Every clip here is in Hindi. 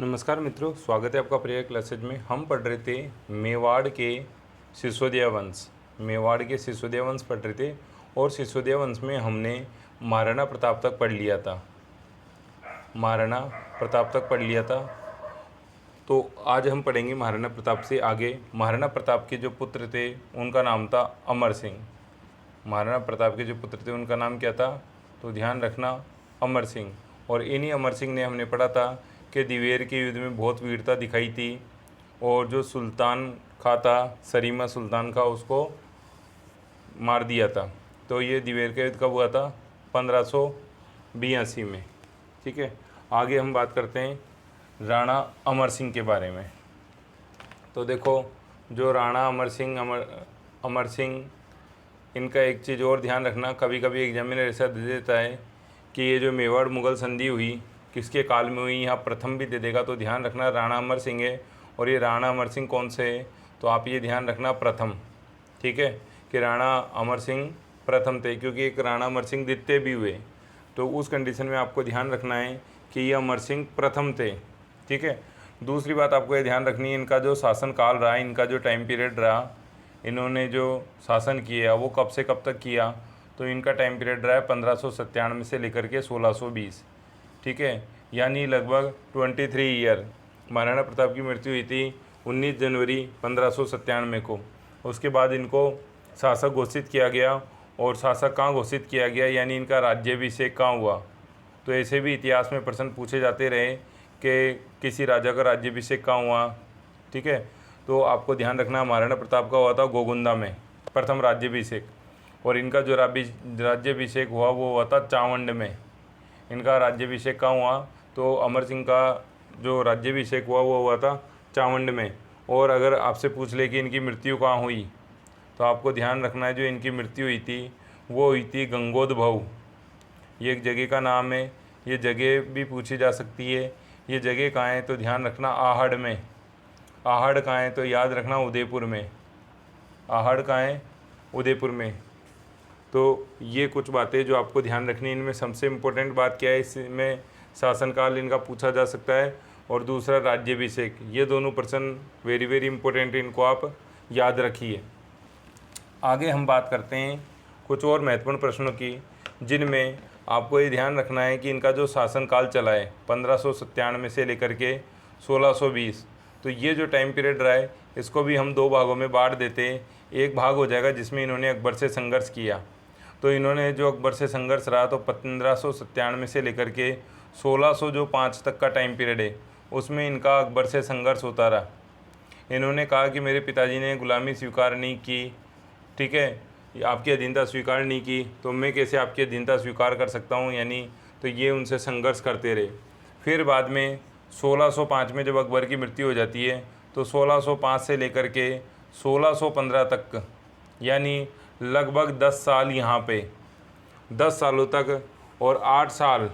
नमस्कार मित्रों, स्वागत है आपका प्रिय क्लासेज में। हम पढ़ रहे थे मेवाड़ के सिसोदिया वंश। मेवाड़ के सिसोदिया वंश पढ़ रहे थे और सिसोदिया वंश में हमने महाराणा प्रताप तक पढ़ लिया था। महाराणा प्रताप तक पढ़ लिया था। तो आज हम पढ़ेंगे महाराणा प्रताप से आगे। महाराणा प्रताप के जो पुत्र थे उनका नाम था अमर सिंह। महाराणा प्रताप के जो पुत्र थे उनका नाम क्या था? तो ध्यान रखना, अमर सिंह। और इन्हीं अमर सिंह ने हमने पढ़ा था कि दिवेर के युद्ध में बहुत वीरता दिखाई थी और जो सुल्तान खा था, सरीमा सुल्तान खा, उसको मार दिया था। तो ये दिवेर का युद्ध कब हुआ था? 1582 में। ठीक है, आगे हम बात करते हैं राणा अमर सिंह के बारे में। तो देखो, जो राणा अमर सिंह इनका एक चीज़ और ध्यान रखना, कभी कभी एग्जामिनर ऐसा दे देता है कि ये जो मेवाड़ मुग़ल संधि हुई किसके काल में हुई, यहाँ प्रथम भी दे देगा। तो ध्यान रखना राणा अमर सिंह है। और ये राणा अमर सिंह कौन से है? तो आप ये ध्यान रखना प्रथम। ठीक है, कि राणा अमर सिंह प्रथम थे, क्योंकि एक राणा अमर सिंह द्वितीय भी हुए। तो उस कंडीशन में आपको ध्यान रखना है कि ये अमर सिंह प्रथम थे। ठीक है, दूसरी बात आपको ये ध्यान रखनी है, इनका जो शासन काल रहा, इनका जो टाइम पीरियड रहा, इन्होंने जो शासन किया वो कब से कब तक किया? तो इनका टाइम पीरियड रहा है 1597 से लेकर के 1620। ठीक है, यानी लगभग 23 ईयर। महाराणा प्रताप की मृत्यु हुई थी 19 जनवरी 1597 को। उसके बाद इनको शासक घोषित किया गया। और शासक कहाँ घोषित किया गया, यानी इनका राज्याभिषेक कहाँ हुआ? तो ऐसे भी इतिहास में प्रश्न पूछे जाते रहे कि किसी राजा का राज्याभिषेक कहाँ हुआ। ठीक है, तो आपको ध्यान रखना महाराणा प्रताप का हुआ था गोगुंदा में प्रथम राज्याभिषेक। और इनका जो राज्याभिषेक हुआ वो हुआ था चावंड में। इनका राज्याभिषेक कहाँ हुआ? तो अमर सिंह का जो राज्याभिषेक हुआ वो हुआ था चावंड में। और अगर आपसे पूछ ले कि इनकी मृत्यु कहाँ हुई, तो आपको ध्यान रखना है जो इनकी मृत्यु हुई थी वो हुई थी गंगोदभव। ये एक जगह का नाम है, ये जगह भी पूछी जा सकती है। ये जगह कहाँ है? तो ध्यान रखना आहड़ में। आहड़ कहाँ है? तो याद रखना उदयपुर में। आहड़ कहाँ है? उदयपुर में। तो ये कुछ बातें जो आपको ध्यान रखनी है। इनमें सबसे इम्पोर्टेंट बात क्या है, इसमें शासनकाल इनका पूछा जा सकता है और दूसरा राज्याभिषेक। ये दोनों प्रश्न वेरी वेरी इंपॉर्टेंट, इनको आप याद रखिए। आगे हम बात करते हैं कुछ और महत्वपूर्ण प्रश्नों की, जिनमें आपको ये ध्यान रखना है कि इनका जो शासनकाल चला है 1597 से लेकर के 1620। तो ये जो टाइम पीरियड रहा है इसको भी हम दो भागों में बांट देते हैं। एक भाग हो जाएगा जिसमें इन्होंने अकबर से संघर्ष किया। तो इन्होंने जो अकबर से संघर्ष रहा, तो 1597 से लेकर के 1605 तक का टाइम पीरियड है, उसमें इनका अकबर से संघर्ष होता रहा। इन्होंने कहा कि मेरे पिताजी ने गुलामी स्वीकार नहीं की, ठीक है, आपकी अधीनता स्वीकार नहीं की, तो मैं कैसे आपकी अधीनता स्वीकार कर सकता हूँ, यानी तो ये उनसे संघर्ष करते रहे। फिर बाद में 1605 में जब अकबर की मृत्यु हो जाती है, तो 1605 से लेकर के 1615 तक, यानी लगभग 10 साल यहाँ पे 10 सालों तक, और 8 साल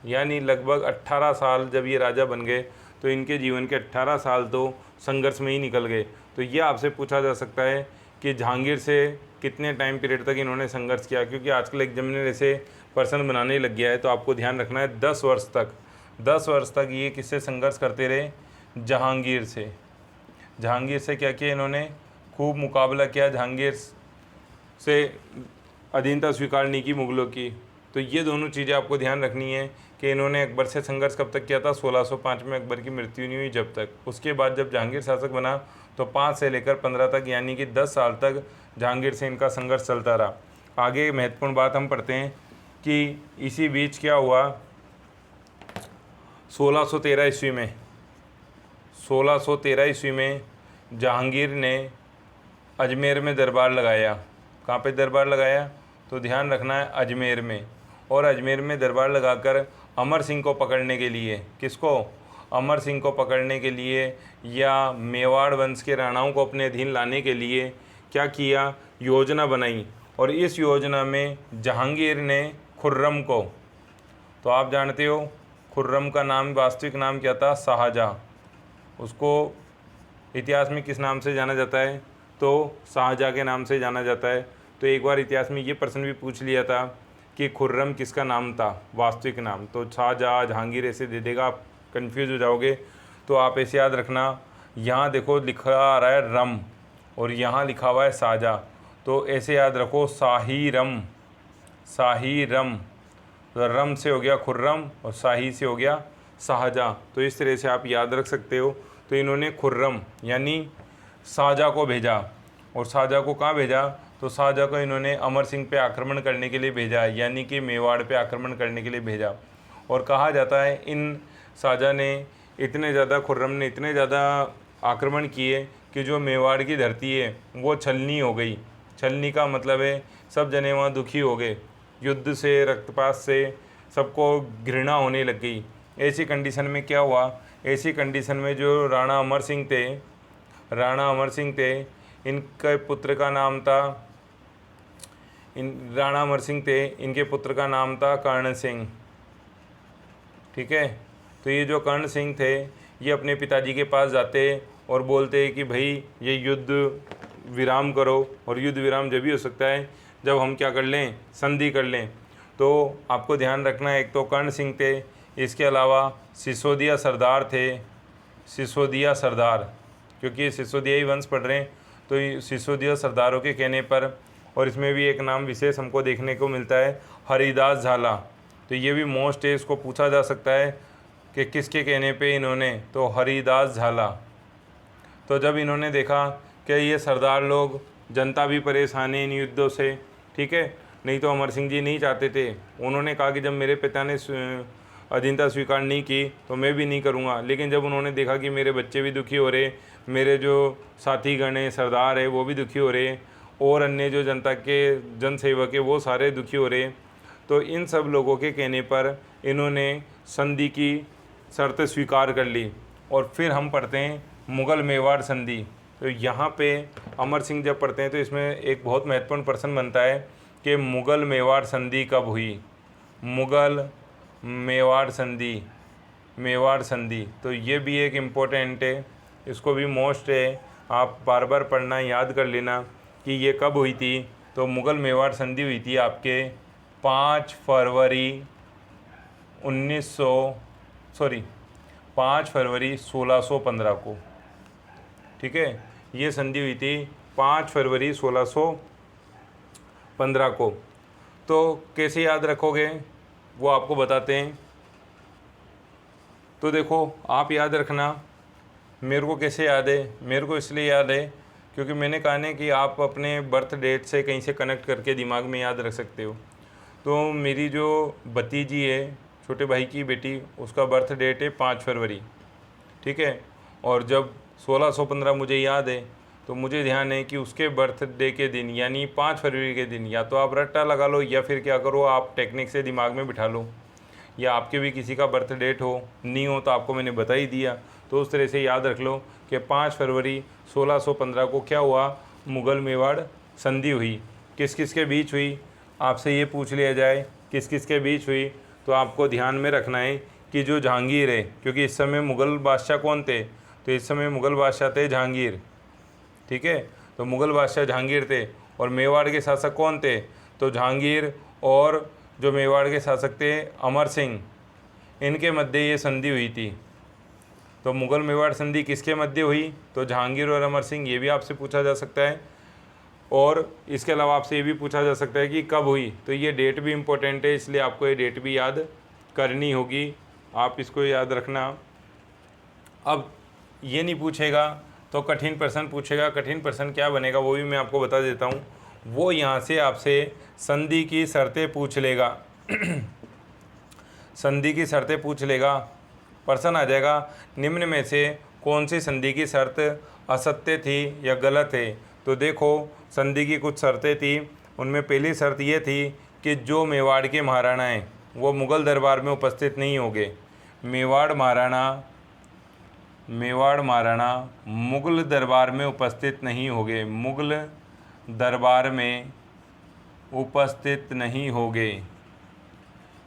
यानी लगभग 18 साल जब ये राजा बन गए, तो इनके जीवन के 18 साल तो संघर्ष में ही निकल गए। तो ये आपसे पूछा जा सकता है कि जहांगीर से कितने टाइम पीरियड तक इन्होंने संघर्ष किया, क्योंकि आजकल एग्जामिनर ऐसे प्रश्न बनाने लग गया है। तो आपको ध्यान रखना है 10 वर्ष तक, 10 वर्ष तक ये किससे संघर्ष करते रहे? जहांगीर से। जहांगीर से क्या किया इन्होंने? खूब मुकाबला किया, जहांगीर से अधीनता स्वीकार नहीं की मुग़लों की। तो ये दोनों चीज़ें आपको ध्यान रखनी है कि इन्होंने अकबर से संघर्ष कब तक किया था? 1605 में अकबर की मृत्यु नहीं हुई जब तक। उसके बाद जब जहांगीर शासक बना तो 5 से लेकर 15 तक, यानी कि 10 साल तक जहांगीर से इनका संघर्ष चलता रहा। आगे महत्वपूर्ण बात हम पढ़ते हैं कि इसी बीच क्या हुआ 1613 ईस्वी में। 1613 ईस्वी में जहांगीर ने अजमेर में दरबार लगाया। कहाँ पे दरबार लगाया? तो ध्यान रखना है अजमेर में। और अजमेर में दरबार लगाकर अमर सिंह को पकड़ने के लिए, किसको? अमर सिंह को पकड़ने के लिए या मेवाड़ वंश के राणाओं को अपने अधीन लाने के लिए क्या किया? योजना बनाई। और इस योजना में जहांगीर ने खुर्रम को, तो आप जानते हो खुर्रम का नाम, वास्तविक नाम क्या था? शाहजहाँ। उसको इतिहास में किस नाम से जाना जाता है? तो शाहजहाँ के नाम से जाना जाता है। तो एक बार इतिहास में ये प्रश्न भी पूछ लिया था कि खुर्रम किसका नाम था, वास्तविक नाम? तो शाहजहाँ, जहांगीर ऐसे दे देगा, आप कन्फ्यूज़ हो जाओगे। तो आप ऐसे याद रखना, यहाँ देखो लिखा आ रहा है रम और यहाँ लिखा हुआ है साजा, तो ऐसे याद रखो शाही रम, शाही रम। तो रम से हो गया खुर्रम और शाही से हो गया शाहजहाँ। तो इस तरह से आप याद रख सकते हो। तो इन्होंने खुर्रम यानी शाहजहाँ को भेजा, और शाहजहाँ को कहाँ भेजा, तो शाहजहाँ को इन्होंने अमर सिंह पे आक्रमण करने के लिए भेजा, यानी कि मेवाड़ पे आक्रमण करने के लिए भेजा। और कहा जाता है इन शाहजहाँ ने इतने ज़्यादा, खुर्रम ने इतने ज़्यादा आक्रमण किए कि जो मेवाड़ की धरती है वो छलनी हो गई। छलनी का मतलब है सब जने वहाँ दुखी हो गए, युद्ध से, रक्तपात से सबको घृणा होने लग गई। ऐसी कंडीशन में क्या हुआ, ऐसी कंडीशन में जो राणा अमर सिंह थे, राणा अमर सिंह थे, इनके पुत्र का नाम था, राणा अमर सिंह थे, इनके पुत्र का नाम था कर्ण सिंह। ठीक है, तो ये जो कर्ण सिंह थे ये अपने पिताजी के पास जाते और बोलते कि भाई ये युद्ध विराम करो, और युद्ध विराम जब भी हो सकता है जब हम क्या कर लें, संधि कर लें। तो आपको ध्यान रखना है, एक तो कर्ण सिंह थे, इसके अलावा सिसोदिया सरदार थे, सिसोदिया सरदार, क्योंकि ये सिसोदिया ही वंश पढ़ रहे हैं तो ये सिसोदिया सरदारों के कहने पर। और इसमें भी एक नाम विशेष हमको देखने को मिलता है, हरिदास झाला। तो ये भी मोस्ट है, इसको पूछा जा सकता है कि किसके कहने पे इन्होंने, तो हरिदास झाला। तो जब इन्होंने देखा कि ये सरदार लोग, जनता भी परेशान है इन युद्धों से, ठीक है, नहीं तो अमर सिंह जी नहीं चाहते थे, उन्होंने कहा कि जब मेरे पिता ने अधीनता स्वीकार नहीं की तो मैं भी नहीं करूँगा। लेकिन जब उन्होंने देखा कि मेरे बच्चे भी दुखी हो रहे, मेरे जो साथी गण हैं, सरदार है, वो भी दुखी हो रहे, और अन्य जो जनता के जनसेवक है वो सारे दुखी हो रहे, तो इन सब लोगों के कहने पर इन्होंने संधि की शर्त स्वीकार कर ली। और फिर हम पढ़ते हैं मुग़ल मेवाड़ संधि। तो यहाँ पे अमर सिंह जब पढ़ते हैं तो इसमें एक बहुत महत्वपूर्ण प्रश्न बनता है कि मुग़ल मेवाड़ संधि कब हुई, मुग़ल मेवाड़ संधि, मेवाड़ संधि। तो ये भी एक इम्पोर्टेंट है, इसको भी मोस्ट है, आप बार बार पढ़ना, याद कर लेना कि ये कब हुई थी। तो मुग़ल मेवाड़ संधि हुई थी आपके 5 फरवरी 1615 को। ठीक है, ये संधि हुई थी 5 फरवरी 1615 को। तो कैसे याद रखोगे वो आपको बताते हैं। तो देखो आप याद रखना, मेरे को कैसे याद है, मेरे को इसलिए याद है क्योंकि मैंने कहा ना कि आप अपने बर्थ डेट से कहीं से कनेक्ट करके दिमाग में याद रख सकते हो। तो मेरी जो भतीजी है, छोटे भाई की बेटी, उसका बर्थ डेट है 5 फरवरी, ठीक है। और जब 1615 मुझे याद है तो मुझे ध्यान है कि उसके बर्थडे के दिन यानी 5 फरवरी के दिन या तो आप रट्टा लगा लो या फिर क्या करो, आप टेक्निक से दिमाग में बिठा लो, या आपके भी किसी का बर्थ डेट हो, नहीं हो तो आपको मैंने बता ही दिया, तो उस तरह से याद रख लो कि 5 फरवरी 1615 को क्या हुआ, मुग़ल मेवाड़ संधि हुई। किस किस के बीच हुई, आपसे ये पूछ लिया जाए किस किस के बीच हुई, तो आपको ध्यान में रखना है कि जो जहांगीर है, क्योंकि इस समय मुग़ल बादशाह कौन थे, तो इस समय मुग़ल बादशाह थे जहांगीर, ठीक है। तो मुग़ल बादशाह जहांगीर थे, और मेवाड़ के शासक कौन थे, तो जहांगीर और जो मेवाड़ के शासक थे अमर सिंह, इनके मध्य ये संधि हुई थी। तो मुग़ल मेवाड़ संधि किसके मध्य हुई, तो जहांगीर और अमर सिंह, ये भी आपसे पूछा जा सकता है। और इसके अलावा आपसे ये भी पूछा जा सकता है कि कब हुई, तो ये डेट भी इम्पोर्टेंट है, इसलिए आपको ये डेट भी याद करनी होगी, आप इसको याद रखना। अब ये नहीं पूछेगा तो कठिन प्रश्न पूछेगा, कठिन प्रश्न क्या बनेगा वो भी मैं आपको बता देता हूँ। वो यहाँ से आपसे संधि की शर्तें पूछ लेगा संधि की शर्तें पूछ लेगा। प्रश्न आ जाएगा, निम्न में से कौन सी संधि की शर्त असत्य थी या गलत है। तो देखो संधि की कुछ शर्तें थी, उनमें पहली शर्त ये थी कि जो मेवाड़ के महाराणा हैं वो मुग़ल दरबार में उपस्थित नहीं होंगे। मेवाड़ महाराणा मुग़ल दरबार में उपस्थित नहीं होंगे, मुग़ल दरबार में उपस्थित नहीं होंगे,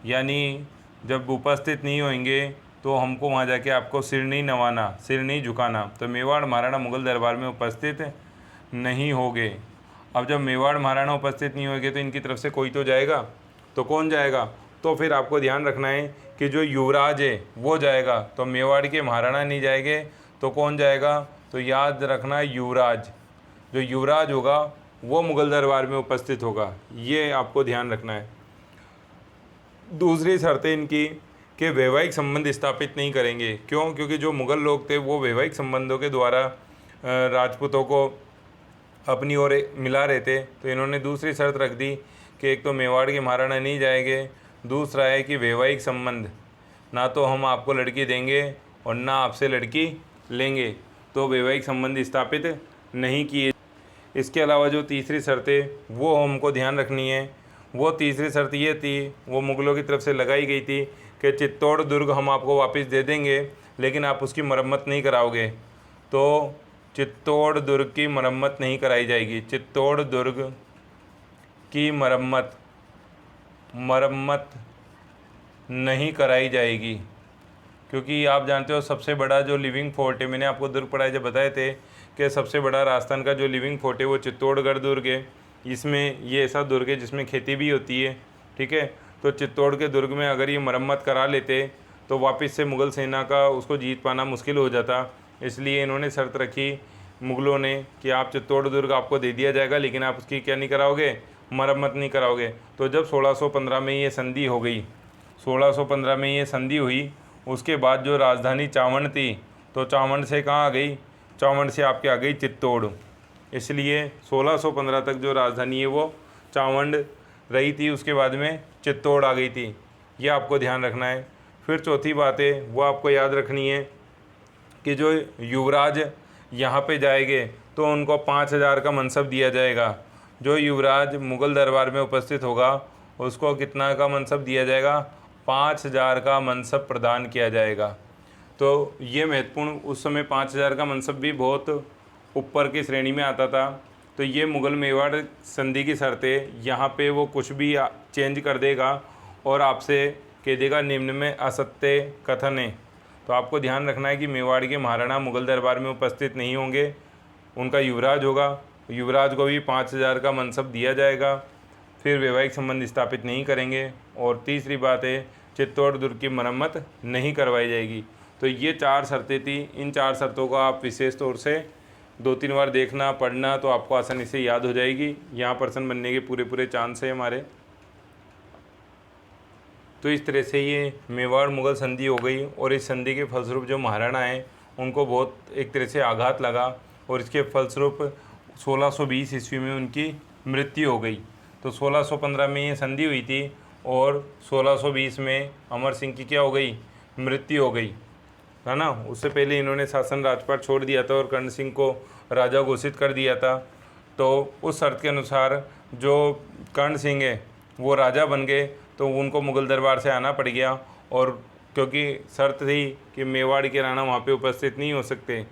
यानी जब उपस्थित नहीं होंगे तो हमको वहाँ जाके आपको सिर नहीं नवाना, सिर नहीं झुकाना। तो मेवाड़ महाराणा मुग़ल दरबार में उपस्थित नहीं होंगे। अब जब मेवाड़ महाराणा उपस्थित नहीं होंगे तो इनकी तरफ से कोई तो जाएगा, तो कौन जाएगा, तो फिर आपको ध्यान रखना है कि जो युवराज है वो जाएगा, तो मेवाड़ के महाराणा नहीं जाएंगे तो कौन जाएगा, तो याद रखना युवराज, जो युवराज होगा वो मुग़ल दरबार में उपस्थित होगा, ये आपको ध्यान रखना है। दूसरी शर्तें इनकी कि वैवाहिक संबंध स्थापित नहीं करेंगे। क्यों? क्योंकि जो मुग़ल लोग थे वो वैवाहिक संबंधों के द्वारा राजपूतों को अपनी ओर मिला रहे थे। तो इन्होंने दूसरी शर्त रख दी कि एक तो मेवाड़ के महाराणा नहीं जाएंगे, दूसरा है कि वैवाहिक संबंध, ना तो हम आपको लड़की देंगे और ना आपसे लड़की लेंगे, तो वैवाहिक संबंध स्थापित नहीं किए। इसके अलावा जो तीसरी शर्तें वो हमको ध्यान रखनी है, वो तीसरी शर्त ये थी, वो मुग़लों की तरफ से लगाई गई थी कि चित्तौड़ दुर्ग हम आपको वापस दे देंगे लेकिन आप उसकी मरम्मत नहीं कराओगे। तो चित्तौड़ दुर्ग की मरम्मत नहीं कराई जाएगी। चित्तौड़ दुर्ग की मरम्मत नहीं कराई जाएगी, क्योंकि आप जानते हो सबसे बड़ा जो लिविंग फोर्ट है, मैंने आपको दुर्ग पढ़ाई जब बताए थे कि सबसे बड़ा राजस्थान का जो लिविंग फोर्ट है वो चित्तौड़गढ़ दुर्ग है। इसमें ये ऐसा दुर्ग है जिसमें खेती भी होती है, ठीक है। तो चित्तौड़ के दुर्ग में अगर ये मरम्मत करा लेते तो वापस से मुग़ल सेना का उसको जीत पाना मुश्किल हो जाता। इसलिए इन्होंने शर्त रखी मुग़लों ने कि आप चित्तौड़ दुर्ग आपको दे दिया जाएगा लेकिन आप उसकी क्या नहीं कराओगे, मरम्मत नहीं कराओगे। तो जब 1615 में ये संधि हो गई, 1615 में ये संधि हुई, उसके बाद जो राजधानी चावंड थी, तो चावंड से कहाँ आ गई, चावंड से आपके आ गई चित्तौड़। इसलिए 1615 तक जो राजधानी है वो चावंड रही थी, उसके बाद में चित्तौड़ आ गई थी। ये आपको ध्यान रखना है। फिर चौथी बात है वो आपको याद रखनी है कि जो युवराज यहाँ पे जाएंगे तो उनको 5000 का मनसब दिया जाएगा। जो युवराज मुग़ल दरबार में उपस्थित होगा उसको कितना का मनसब दिया जाएगा, 5000 का मनसब प्रदान किया जाएगा। तो ये महत्वपूर्ण, उस समय 5000 का मनसब भी बहुत ऊपर की श्रेणी में आता था। तो ये मुग़ल मेवाड़ संधि की शर्तें, यहाँ पे वो कुछ भी चेंज कर देगा और आपसे कह देगा निम्न में असत्य कथन है। तो आपको ध्यान रखना है कि मेवाड़ के महाराणा मुग़ल दरबार में उपस्थित नहीं होंगे, उनका युवराज होगा, युवराज को भी 5000 का मनसब दिया जाएगा। फिर वैवाहिक संबंध स्थापित नहीं करेंगे। और तीसरी बात है चित्तौड़ दुर्ग की मरम्मत नहीं करवाई जाएगी। तो ये 4 शर्तें थी। इन 4 शर्तों को आप विशेष तौर से 2-3 बार देखना, पढ़ना, तो आपको आसानी से याद हो जाएगी। यहाँ पर्सन बनने के पूरे चांस है हमारे। तो इस तरह से ये मेवाड़ मुग़ल संधि हो गई और इस संधि के फलस्वरूप जो महाराणा हैं उनको बहुत एक तरह से आघात लगा और इसके फलस्वरूप 1620 ईस्वी में उनकी मृत्यु हो गई। तो 1615 में ये संधि हुई थी और 1620 में अमर सिंह की क्या हो गई, मृत्यु हो गई, है ना। उससे पहले इन्होंने शासन राजपाट छोड़ दिया था और कर्ण सिंह को राजा घोषित कर दिया था। तो उस शर्त के अनुसार जो कर्ण सिंह है वो राजा बन गए, तो उनको मुग़ल दरबार से आना पड़ गया। और क्योंकि शर्त थी कि मेवाड़ के राणा वहाँ पे उपस्थित नहीं हो सकते,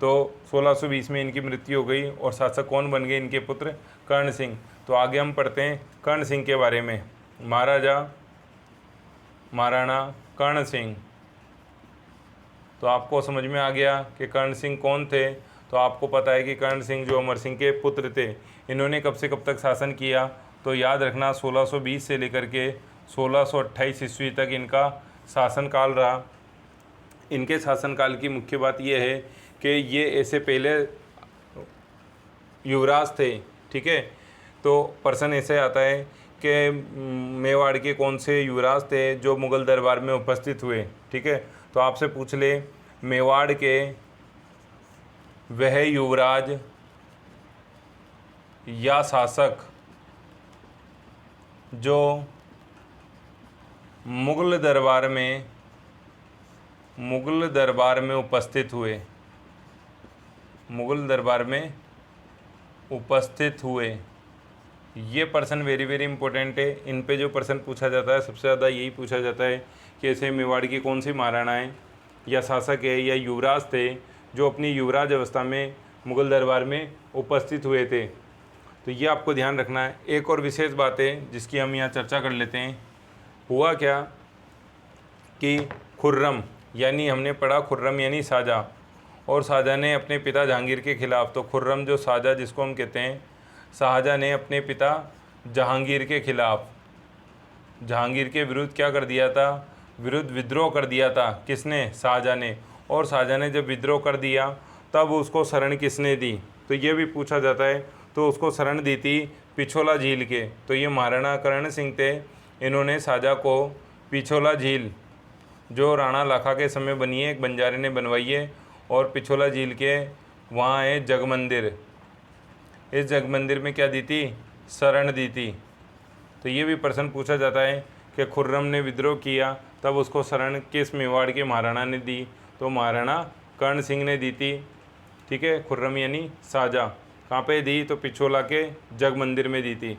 तो 1620 में इनकी मृत्यु हो गई। और शासक कौन बन गए, इनके पुत्र कर्ण सिंह। तो आगे हम पढ़ते हैं कर्ण सिंह के बारे में। महाराणा कर्ण सिंह। तो आपको समझ में आ गया कि कर्ण सिंह कौन थे। तो आपको पता है कि कर्ण सिंह जो अमर सिंह के पुत्र थे, इन्होंने कब से कब तक शासन किया, तो याद रखना 1620 से लेकर के 1628 ईस्वी तक इनका शासनकाल रहा। इनके शासनकाल की मुख्य बात यह है कि ये ऐसे पहले युवराज थे, ठीक है। तो प्रश्न ऐसे आता है कि मेवाड़ के कौन से युवराज थे जो मुग़ल दरबार में उपस्थित हुए, ठीक है। तो आपसे पूछ ले मेवाड़ के वह युवराज या शासक जो मुग़ल दरबार में उपस्थित हुए, मुग़ल दरबार में उपस्थित हुए। ये प्रश्न वेरी इंपॉर्टेंट है। इन पे जो प्रश्न पूछा जाता है सबसे ज़्यादा यही पूछा जाता है कि ऐसे मेवाड़ की कौन सी महाराणाएं या शासक है या युवराज थे जो अपनी युवराज अवस्था में मुग़ल दरबार में उपस्थित हुए थे। तो ये आपको ध्यान रखना है। एक और विशेष बात है जिसकी हम यहाँ चर्चा कर लेते हैं। हुआ क्या कि खुर्रम, यानी हमने पढ़ा खुर्रम यानी शाहजहाँ, और शाहजहाँ ने अपने पिता जहांगीर के ख़िलाफ़, तो खुर्रम जो शाहजहाँ जिसको हम कहते हैं, शाहजहाँ ने अपने पिता जहांगीर के ख़िलाफ़ जहांगीर के विरुद्ध क्या कर दिया था, विरुद्ध विद्रोह कर दिया था। किसने? शाहजहाँ ने। और शाहजहाँ ने जब विद्रोह कर दिया तब उसको शरण किसने दी, तो ये भी पूछा जाता है। तो उसको शरण दी थी पिछोला झील के। तो ये महाराणा करण सिंह थे, इन्होंने शाहजहाँ को पिछोला झील, जो राणा लाखा के समय बनी है, एक बंजारे ने बनवाई है, और पिछोला झील के वहाँ है जग मंदिर, इस जग मंदिर में क्या दी थी? शरण दी थी। तो ये भी प्रश्न पूछा जाता है कि खुर्रम ने विद्रोह किया तब उसको शरण किस मेवाड़ के महाराणा ने दी, तो महाराणा कर्ण सिंह ने दी थी। ठीक है, खुर्रम यानी शाहजहाँ। कहाँ पे दी? तो पिछोला के जग मंदिर में दी थी।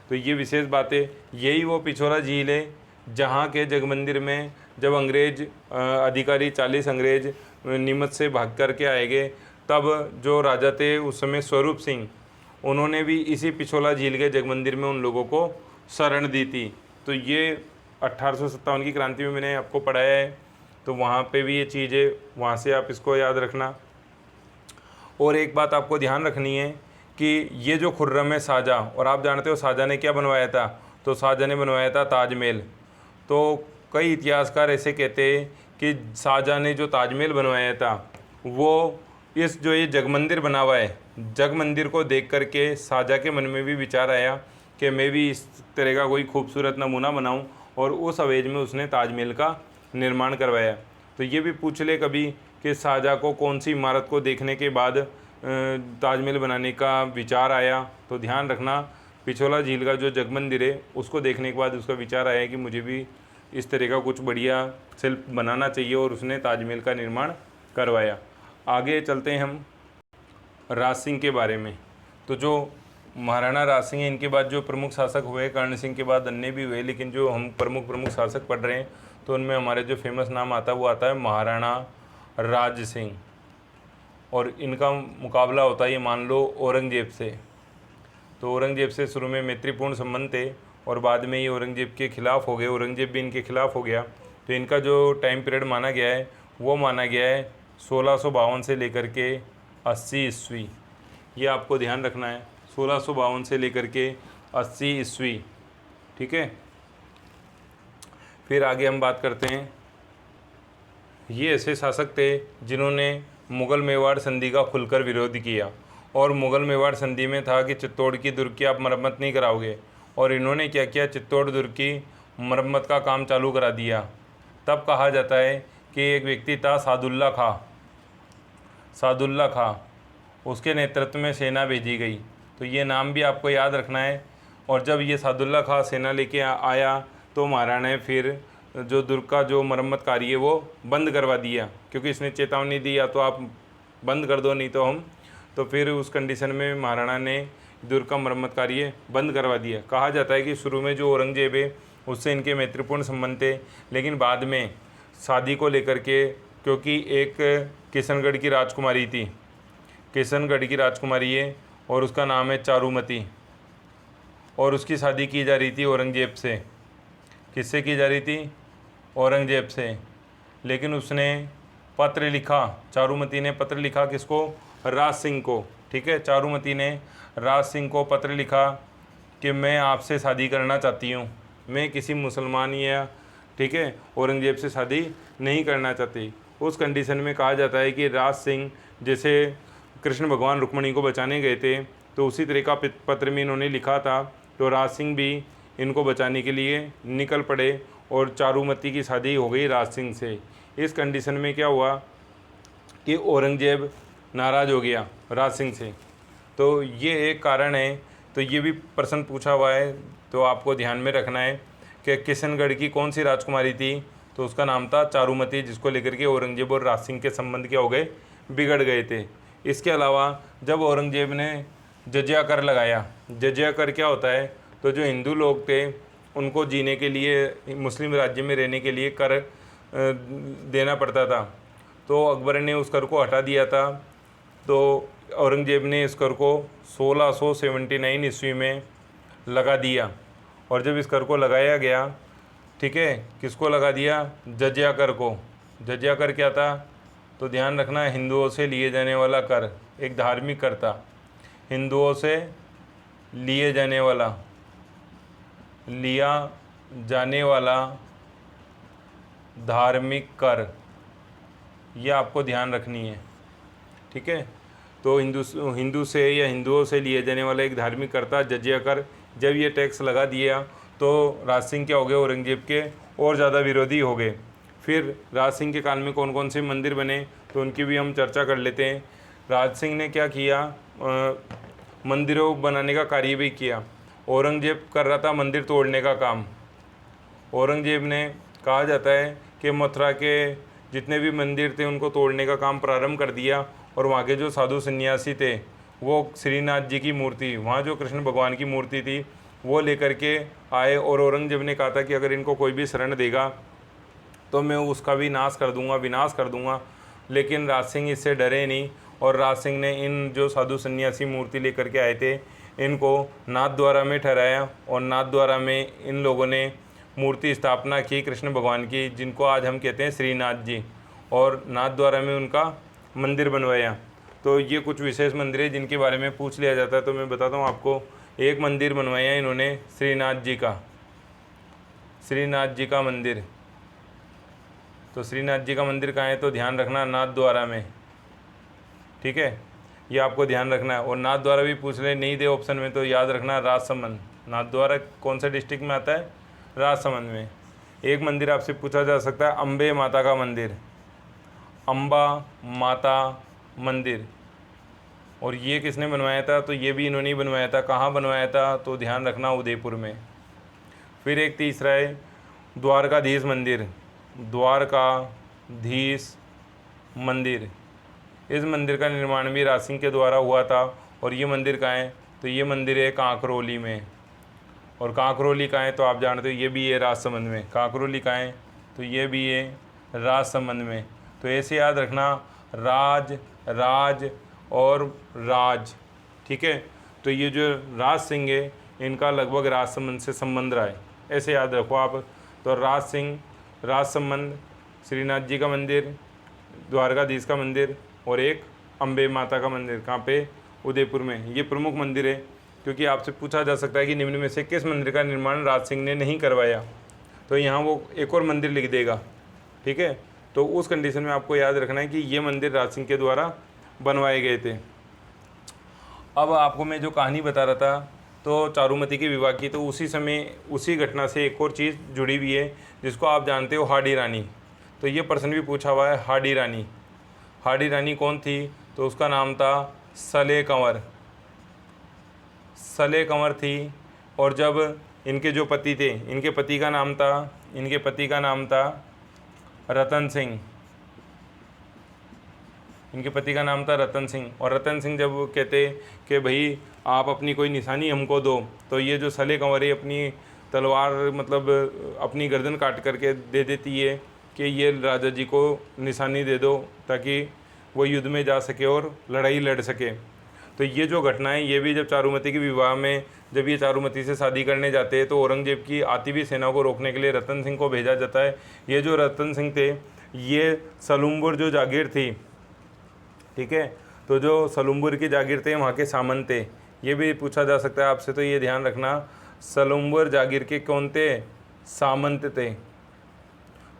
तो ये विशेष बात है। यही वो पिछोला झील है जहाँ के जग मंदिर में जब अंग्रेज अधिकारी 40 अंग्रेज नीमच से भाग कर के आएंगे, तब जो राजा थे उस समय स्वरूप सिंह, उन्होंने भी इसी पिछोला झील के जग मंदिर में उन लोगों को शरण दी थी। तो ये 1857 की क्रांति में मैंने आपको पढ़ाया है, तो वहाँ पे भी ये चीज़ है, वहाँ से आप इसको याद रखना। और एक बात आपको ध्यान रखनी है कि ये जो खुर्रम है शाहजहाँ, और आप जानते हो शाहजहाँ ने क्या बनवाया था, तो शाहजहाँ ने बनवाया था ताजमहल। तो कई इतिहासकार ऐसे कहते हैं कि शाहजहाँ ने जो ताजमहल बनवाया था वो इस जो ये जग मंदिर बना हुआ है, जग मंदिर को देख करके शाहजहाँ के मन में भी विचार आया कि मैं भी इस तरह का कोई खूबसूरत नमूना बनाऊं, और उस अवेज में उसने ताजमहल का निर्माण करवाया। तो ये भी पूछ ले कभी कि शाहजहाँ को कौन सी इमारत को देखने के बाद ताजमहल बनाने का विचार आया, तो ध्यान रखना पिछोला झील का जो जग मंदिर है उसको देखने के बाद उसका विचार आया कि मुझे भी इस तरह का कुछ बढ़िया शिल्प बनाना चाहिए, और उसने ताजमहल का निर्माण करवाया। आगे चलते हैं हम राज सिंह के बारे में। तो जो महाराणा राज सिंह हैं, इनके बाद जो प्रमुख शासक हुए, कर्ण सिंह के बाद अन्य भी हुए, लेकिन जो हम प्रमुख शासक पढ़ रहे हैं तो उनमें हमारे जो फेमस नाम आता है वो आता है महाराणा राज सिंह। और इनका मुकाबला होता है, ये मान लो, औरंगजेब से। तो औरंगजेब से शुरू में मैत्रीपूर्ण संबंध थे और बाद में ये औरंगजेब के खिलाफ़ हो गए, औरंगजेब भी इनके खिलाफ़ हो गया। तो इनका जो टाइम पीरियड माना गया है वो माना गया है 1652 से लेकर के 80 ईस्वी। ये आपको ध्यान रखना है, 1652 से लेकर के 80 ईस्वी। ठीक है, फिर आगे हम बात करते हैं। ये ऐसे शासक थे जिन्होंने मुग़ल मेवाड़ संधि का खुलकर विरोध किया, और मुग़ल मेवाड़ संधि में था कि चित्तौड़ की दुर्ग की आप मरम्मत नहीं कराओगे, और इन्होंने क्या किया, चित्तौड़ दुर्ग की मरम्मत का काम चालू करा दिया। तब कहा जाता है कि एक व्यक्ति था सादुल्ला खां, उसके नेतृत्व में सेना भेजी गई। तो ये नाम भी आपको याद रखना है। और जब ये सादुल्ला खां सेना लेके आया तो महाराणा ने फिर जो दुर्ग का जो मरम्मत कार्य है वो बंद करवा दिया, क्योंकि इसने चेतावनी दी या तो आप बंद कर दो, नहीं तो हम। तो फिर उस कंडीशन में महाराणा ने दुर्ग का मरम्मत कार्य बंद करवा दिया। कहा जाता है कि शुरू में जो औरंगजेब है उससे इनके मैत्रीपूर्ण संबंध थे, लेकिन बाद में शादी को लेकर के, क्योंकि एक किशनगढ़ की राजकुमारी थी, किशनगढ़ की राजकुमारी है और उसका नाम है चारुमती, और उसकी शादी की जा रही थी औरंगजेब से। किससे की जा रही थी? औरंगजेब से। लेकिन उसने पत्र लिखा, चारुमती ने पत्र लिखा किसको? राज सिंह को। ठीक है, चारुमती ने राज सिंह को पत्र लिखा कि मैं आपसे शादी करना चाहती हूँ, मैं किसी मुसलमान या ठीक है औरंगजेब से शादी नहीं करना चाहती। उस कंडीशन में कहा जाता है कि राज सिंह जैसे कृष्ण भगवान रुक्मणी को बचाने गए थे, तो उसी तरह का पत्र में इन्होंने लिखा था। तो राज सिंह भी इनको बचाने के लिए निकल पड़े और चारुमती की शादी हो गई राज सिंह से। इस कंडीशन में क्या हुआ कि औरंगजेब नाराज़ हो गया राज सिंह से। तो ये एक कारण है। तो ये भी प्रश्न पूछा हुआ है, तो आपको ध्यान में रखना है कि किशनगढ़ की कौन सी राजकुमारी थी, तो उसका नाम था चारुमती, जिसको लेकर के औरंगजेब और राज सिंह के संबंध क्या हो गए? बिगड़ गए थे। इसके अलावा जब औरंगजेब ने जजिया कर लगाया, जजिया कर क्या होता है? तो जो हिंदू लोग थे उनको जीने के लिए, मुस्लिम राज्य में रहने के लिए कर देना पड़ता था। तो अकबर ने उस कर को हटा दिया था। तो औरंगजेब ने इस कर को 1679 ईस्वी में लगा दिया। और जब इस कर को लगाया गया, ठीक है, किसको लगा दिया? जजिया कर को। जजिया कर क्या था? तो ध्यान रखना, हिंदुओं से लिए जाने वाला कर, एक धार्मिक कर था, हिंदुओं से लिए जाने वाला, लिया जाने वाला धार्मिक कर, ये आपको ध्यान रखनी है। ठीक है, तो हिंदू से या हिंदुओं से लिए जाने वाला एक धार्मिक कर था जजिया कर। जब ये टैक्स लगा दिया तो राज सिंह क्या हो गए, औरंगजेब के और ज़्यादा विरोधी हो गए। फिर राज सिंह के काल में कौन कौन से मंदिर बने, तो उनकी भी हम चर्चा कर लेते हैं। राज सिंह ने क्या किया, मंदिरों बनाने का कार्य भी किया। औरंगजेब कर रहा था मंदिर तोड़ने का काम। औरंगजेब ने, कहा जाता है कि मथुरा के जितने भी मंदिर थे उनको तोड़ने का काम प्रारंभ कर दिया, और वहाँ के जो साधु सन्यासी थे वो श्रीनाथ जी की मूर्ति, वहाँ जो कृष्ण भगवान की मूर्ति थी वो लेकर के आए, और औरंगजेब ने कहा था कि अगर इनको कोई भी शरण देगा तो मैं उसका भी नाश कर दूंगा, विनाश कर दूंगा। लेकिन राज सिंह इससे डरे नहीं, और राज सिंह ने इन जो साधु सन्यासी मूर्ति लेकर के आए थे इनको नाथद्वारा में ठहराया, और नाथद्वारा में इन लोगों ने मूर्ति स्थापना की कृष्ण भगवान की, जिनको आज हम कहते हैं श्रीनाथ जी, और नाथद्वारा में उनका मंदिर बनवाया। तो ये कुछ विशेष मंदिर है जिनके बारे में पूछ लिया जाता है, तो मैं बताता हूँ आपको। एक मंदिर बनवाया इन्होंने श्रीनाथ जी का, श्रीनाथ जी का मंदिर। तो श्रीनाथ जी का मंदिर कहाँ है, तो ध्यान रखना नाथद्वारा में। ठीक है, ये आपको ध्यान रखना है। और नाथद्वारा भी पूछ ले, नहीं दे ऑप्शन में तो याद रखना राजसमंद। नाथद्वारा कौन से डिस्ट्रिक्ट में आता है, राजसमंद में। एक मंदिर आपसे पूछा जा सकता है अम्बे माता का मंदिर, अम्बा माता मंदिर, और ये किसने बनवाया था, तो ये भी इन्होंने ही बनवाया था। कहाँ बनवाया था, तो ध्यान रखना उदयपुर में। फिर एक तीसरा है द्वारकाधीश मंदिर, द्वारकाधीश मंदिर। इस मंदिर का निर्माण भी राज सिंह के द्वारा हुआ था, और ये मंदिर कहाँ है, तो ये मंदिर है कांकरोली में। और कांकरोली कहाँ है, तो आप जानते हो ये भी है राजसमंद में। कांकरोली कहाँ है, तो ये भी है राजसमंद में। तो ऐसे याद रखना, राज, राज और राज। ठीक है, तो ये जो राज सिंह है इनका लगभग राजसमंद से संबंध रहा है, ऐसे याद रखो आप। तो राज सिंह, राजसमंद, श्रीनाथ जी का मंदिर, द्वारकाधीश का मंदिर, और एक अम्बे माता का मंदिर। कहाँ पे, उदयपुर में। ये प्रमुख मंदिर है, क्योंकि आपसे पूछा जा सकता है कि निम्न में से किस मंदिर का निर्माण राज सिंह ने नहीं करवाया, तो यहाँ वो एक और मंदिर लिख देगा। ठीक है, तो उस कंडीशन में आपको याद रखना है कि ये मंदिर राज सिंह के द्वारा बनवाए गए थे। अब आपको मैं जो कहानी बता रहा था तो चारुमती के विवाह की, तो उसी समय उसी घटना से एक और चीज़ जुड़ी हुई है जिसको आप जानते हो, हाडी रानी। तो ये प्रश्न भी पूछा हुआ है, हाडी रानी। हाडी रानी कौन थी, तो उसका नाम था सले कंवर। सले कंवर थी, और जब इनके जो पति थे, इनके पति का नाम था रतन सिंह। इनके पति का नाम था रतन सिंह। और रतन सिंह जब कहते कि भाई आप अपनी कोई निशानी हमको दो, तो ये जो सले कंवर है अपनी तलवार, मतलब अपनी गर्दन काट करके दे देती है कि ये राजा जी को निशानी दे दो, ताकि वो युद्ध में जा सके और लड़ाई लड़ सके। तो ये जो घटना है, ये भी जब चारुमती के विवाह में, जब ये चारुमती से शादी करने जाते हैं, तो औरंगजेब की आती हुई सेना को रोकने के लिए रतन सिंह को भेजा जाता है। ये जो रतन सिंह थे, ये सलुम्बुर जो जागीर थी, ठीक है, तो जो सलुम्बुर की जागीर थे वहाँ के सामंत थे। ये भी पूछा जा सकता है आपसे, तो ये ध्यान रखना, सलुम्बुर जागीर के कौन थे, सामंत थे।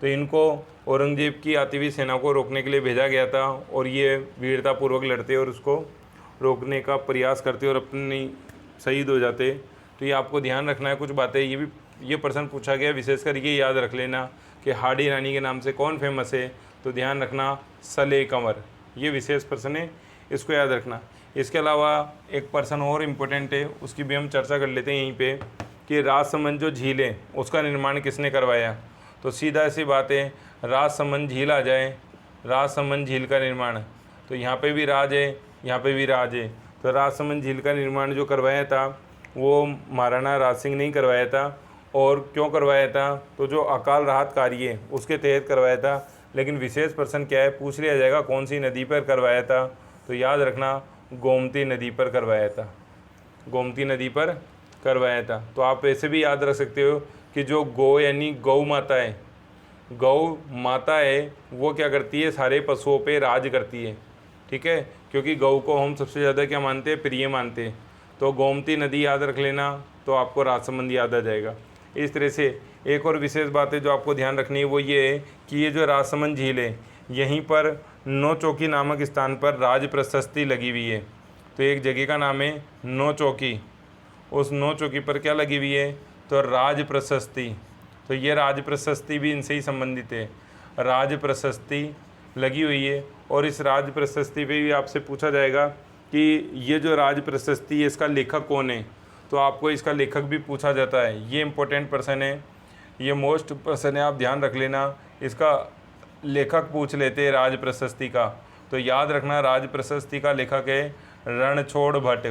तो इनको औरंगजेब की आती हुई सेना को रोकने के लिए भेजा गया था, और ये वीरतापूर्वक लड़ते और उसको रोकने का प्रयास करते और अपनी शहीद हो जाते। तो ये आपको ध्यान रखना है कुछ बातें। ये प्रश्न पूछा गया, विशेषकर ये याद रख लेना कि हाडी रानी के नाम से कौन फेमस है, तो ध्यान रखना सले कंवर। ये विशेष प्रश्न है, इसको याद रखना। इसके अलावा एक प्रश्न और इम्पोर्टेंट है, उसकी भी हम चर्चा कर लेते हैं यहीं पे, कि राजसमंद जो झील है उसका निर्माण किसने करवाया। तो सीधा सी बात है, राजसमंद झील आ जाए, राजसमंद झील का निर्माण, तो यहाँ पे भी राज है, यहाँ पे भी राज है। तो राजसमंद झील का निर्माण जो करवाया था वो महाराणा राज सिंह ने ही करवाया था। और क्यों करवाया था, तो जो अकाल राहत कार्य है उसके तहत करवाया था। लेकिन विशेष प्रश्न क्या है, पूछ लिया जाएगा कौन सी नदी पर करवाया था, तो याद रखना गोमती नदी पर करवाया था, गोमती नदी पर करवाया था। तो आप ऐसे भी याद रख सकते हो कि जो गौ यानी गौ माता है, गौ माता है वो क्या करती है, सारे पशुओं पे राज करती है। ठीक है, क्योंकि गौ को हम सबसे ज़्यादा क्या मानते हैं, प्रिय मानते हैं। तो गोमती नदी याद रख लेना, तो आपको राजसमंद याद आ जाएगा। इस तरह से एक और विशेष बात है जो आपको ध्यान रखनी है, वो ये है कि ये जो राजसमंद झील है, यहीं पर नौ चौकी नामक स्थान पर राज प्रशस्ति लगी हुई है। तो एक जगह का नाम है नौ चौकी, उस नौ चौकी पर क्या लगी हुई है, तो राज प्रशस्ति। तो ये राज प्रशस्ति भी इनसे ही संबंधित है, राज प्रशस्ति लगी हुई है। और इस राज प्रशस्ति पे भी आपसे पूछा जाएगा कि ये जो राज प्रशस्ति है इसका लेखक कौन है, तो आपको इसका लेखक भी पूछा जाता है। ये इम्पोर्टेंट पर्सन है, ये मोस्ट पर्सन है, आप ध्यान रख लेना। इसका लेखक पूछ लेते हैं राज प्रशस्ति का, तो याद रखना राज प्रशस्ति का लेखक है रणछोड़ भट्ट।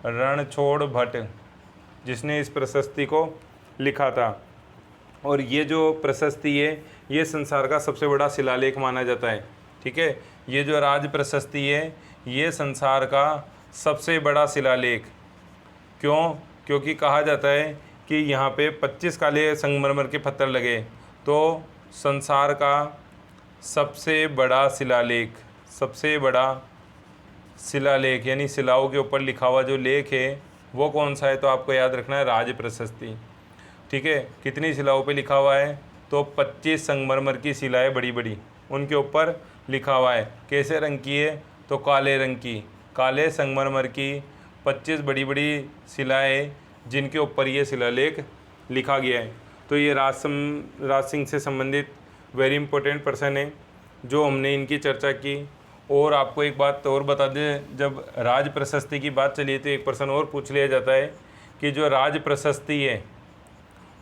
रणछोड़ भट्ट जिसने इस प्रशस्ति को लिखा था। और ये जो प्रशस्ति है ये संसार का सबसे बड़ा शिलालेख माना जाता है। ठीक है, ये जो राज प्रशस्ति है ये संसार का सबसे बड़ा शिलालेख। क्यों? क्योंकि कहा जाता है कि यहाँ पे 25 काले संगमरमर के पत्थर लगे। तो संसार का सबसे बड़ा शिलालेख, सबसे बड़ा शिलालेख यानी शिलाओं के ऊपर लिखा हुआ जो लेख है वो कौन सा है, तो आपको याद रखना है राज प्रशस्ति। ठीक है, कितनी शिलाओं पे लिखा हुआ है, तो 25 संगमरमर की शिलाएँ बड़ी बड़ी उनके ऊपर लिखा हुआ है। कैसे रंग की है, तो काले रंग की, काले संगमरमर की 25 बड़ी बड़ी शिलाएँ जिनके ऊपर ये शिलालेख लिखा गया है। तो ये राज सिंह से संबंधित वेरी इंपॉर्टेंट पर्सन है जो हमने इनकी चर्चा की। और आपको एक बात और बता दें, जब राज प्रशस्ति की बात चली तो एक पर्सन और पूछ लिया जाता है कि जो राज प्रशस्ति है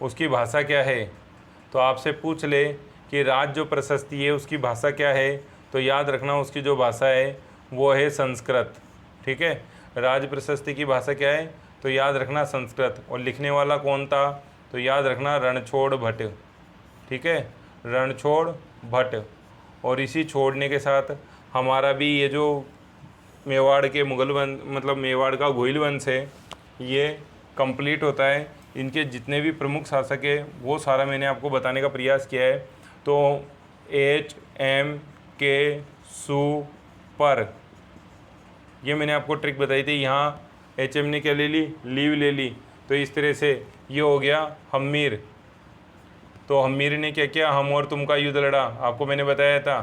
उसकी भाषा क्या है। तो आपसे पूछ ले कि राज जो प्रशस्ति है उसकी भाषा क्या है, तो याद रखना उसकी जो भाषा है वो है संस्कृत। ठीक है, राज प्रशस्ति की भाषा क्या है, तो याद रखना संस्कृत। और लिखने वाला कौन था, तो याद रखना रणछोड़ भट्ट। ठीक है, रणछोड़ भट्ट। और इसी छोड़ने के साथ हमारा भी ये जो मेवाड़ के मुगल वंश मतलब मेवाड़ का गोहिल वंश है ये कंप्लीट होता है। इनके जितने भी प्रमुख शासक है वो सारा मैंने आपको बताने का प्रयास किया है। तो HMK पर ये मैंने आपको ट्रिक बताई थी। यहाँ HM ने क्या ले ली, लीव ले ली। तो इस तरह से ये हो गया हम्मीर। तो हम्मीर ने क्या किया, हम और तुम का युद्ध लड़ा, आपको मैंने बताया था।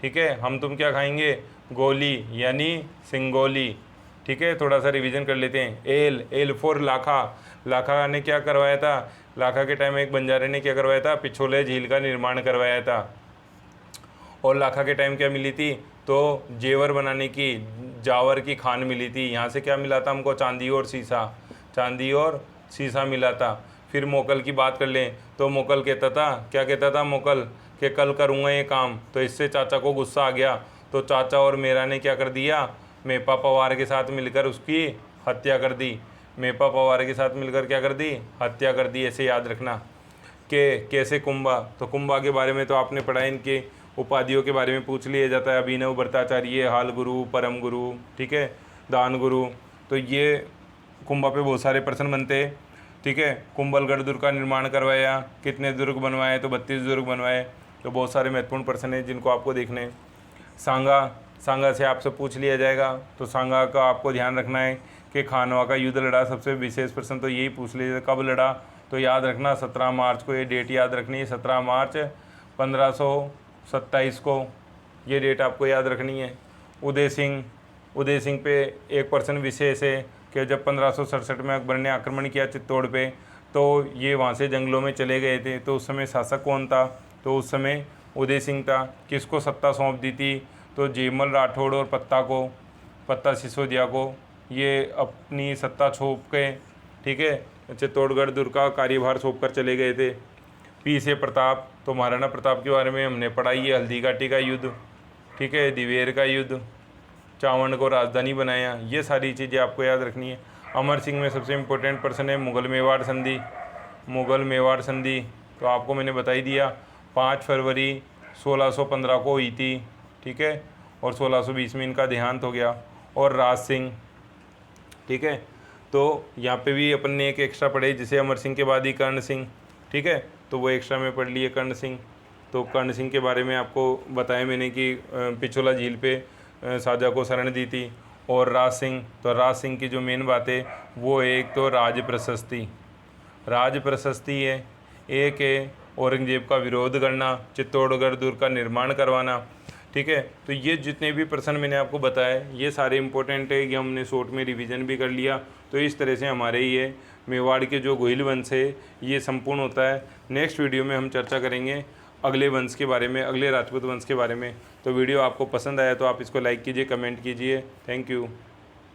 ठीक है, हम तुम क्या खाएंगे, गोली यानी सिंगोली। ठीक है, थोड़ा सा रिवीजन कर लेते हैं। एल फॉर लाखा। लाखा ने क्या करवाया था, लाखा के टाइम एक बंजारे ने क्या करवाया था, पिछोले झील का निर्माण करवाया था। और लाखा के टाइम क्या मिली थी, तो जेवर बनाने की जावर की खान मिली थी। यहाँ से क्या मिला था हमको, चांदी और शीशा, चांदी और शीशा मिला था। फिर मोकल की बात कर लें तो मोकल कहता था, क्या कहता था मोकल, कि कल करूँगा ये काम। तो इससे चाचा को गुस्सा आ गया, तो चाचा और मेरा ने क्या कर दिया, मेपा पवार के साथ मिलकर उसकी हत्या कर दी। मेपा पवार के साथ मिलकर क्या कर दी, हत्या कर दी। ऐसे याद रखना। कि कैसे कुंभा, तो कुंभा के बारे में तो आपने पढ़ा, इनके उपाधियों के बारे में पूछ लिया जाता है। अभिनव भट्टाचार्य, हाल गुरु, परम गुरु, ठीक है, दान गुरु। तो ये कुंभा पे बहुत सारे प्रश्न बनते हैं। ठीक है, कुंभलगढ़ दुर्ग का निर्माण करवाया, कितने दुर्ग बनवाए, तो 32 दुर्ग बनवाए। तो बहुत सारे महत्वपूर्ण प्रश्न हैं जिनको आपको देखने हैं। सांगा से आपसे पूछ लिया जाएगा। तो सांगा का आपको ध्यान रखना है कि खानवा का युद्ध लड़ा, सबसे विशेष प्रश्न तो यही पूछ लिया कब लड़ा, तो याद रखना 17 मार्च को। ये डेट याद रखनी है, 17 मार्च 1527 को ये डेट आपको याद रखनी है। उदय सिंह पे एक पर्सन विशेष है कि जब 1567 में अकबर ने आक्रमण किया चित्तौड़ पे, तो ये वहाँ से जंगलों में चले गए थे। तो उस समय शासक कौन था, तो उस समय उदय सिंह था। किसको सत्ता सौंप दी थी, तो जयमल राठौड़ और पत्ता सिसोदिया को ये अपनी सत्ता सौंप के, ठीक है, चित्तौड़गढ़ दुर्ग का कार्यभार सौंप कर चले गए थे। पी से प्रताप, तो महाराणा प्रताप के बारे में हमने पढ़ाई है। हल्दी घाटी का युद्ध, ठीक है, दिवेर का युद्ध, चावंड को राजधानी बनाया, ये सारी चीज़ें आपको याद रखनी है। अमर सिंह में सबसे इम्पोर्टेंट पर्सन है मुगल मेवाड़ संधि। तो आपको मैंने बता ही दिया, 5 फरवरी 1615 को हुई थी। ठीक है, और 1620 में इनका देहांत हो गया। और राज सिंह, ठीक है, तो यहाँ पे भी अपन ने एक एक्स्ट्रा पढ़े, जिसे अमर सिंह के बाद ही कर्ण सिंह, ठीक है, तो वो एक्स्ट्रा में पढ़ लिए कर्ण सिंह। तो कर्ण सिंह के बारे में आपको बताया मैंने कि पिछोला झील पे शाहजहाँ को शरण दी थी। और राज सिंह, तो राज सिंह की जो मेन बात है वो एक तो राज प्रशस्ति है, एक है औरंगजेब का विरोध करना, चित्तौड़गढ़ दुर्ग का निर्माण करवाना। ठीक है, तो ये जितने भी प्रश्न मैंने आपको बताए ये सारे इंपॉर्टेंट है कि हमने शॉर्ट में रिवीजन भी कर लिया। तो इस तरह से हमारे ये मेवाड़ के जो गोहिल वंश है ये संपूर्ण होता है। नेक्स्ट वीडियो में हम चर्चा करेंगे अगले वंश के बारे में, अगले राजपूत वंश के बारे में। तो वीडियो आपको पसंद आया तो आप इसको लाइक कीजिए, कमेंट कीजिए। Thank you.